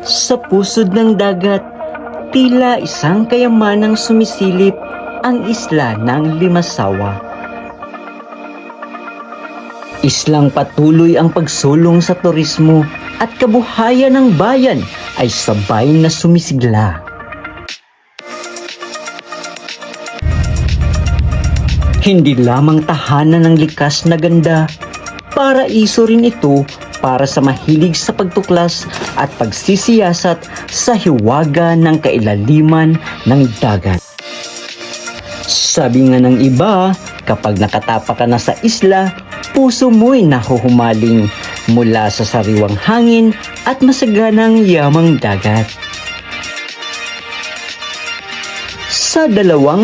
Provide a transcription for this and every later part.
Sa pusod ng dagat, tila isang kayamanang sumisilip ang isla ng Limasawa. Islang patuloy ang pagsulong sa turismo at kabuhayan ng bayan ay sabay na sumisigla. Hindi lamang tahanan ng likas na ganda, paraiso rin ito para sa mahilig sa pagtuklas at pagsisiyasat sa hiwaga ng kailaliman ng dagat. Sabi nga ng iba, kapag nakatapa ka na sa isla, puso mo'y nahuhumaling mula sa sariwang hangin at masaganang yamang dagat. Sa 2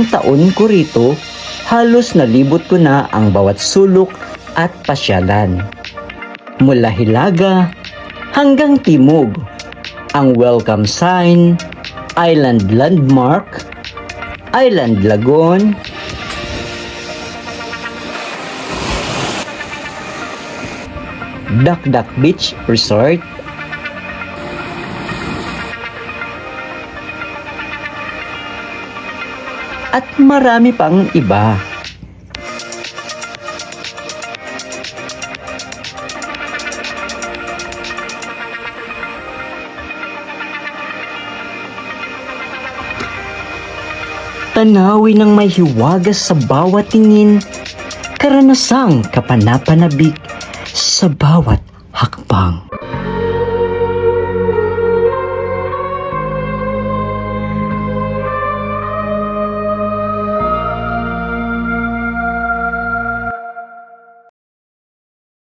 taon ko rito, halos nalibot ko na ang bawat sulok at pasyalan. Mula Hilaga hanggang Timog, ang welcome sign, island landmark, island lagoon, Dakdak Beach Resort, at marami pang iba. Tanawin ng may hiwagas sa bawat tingin, karanasang kapanapanabik sa bawat hakbang.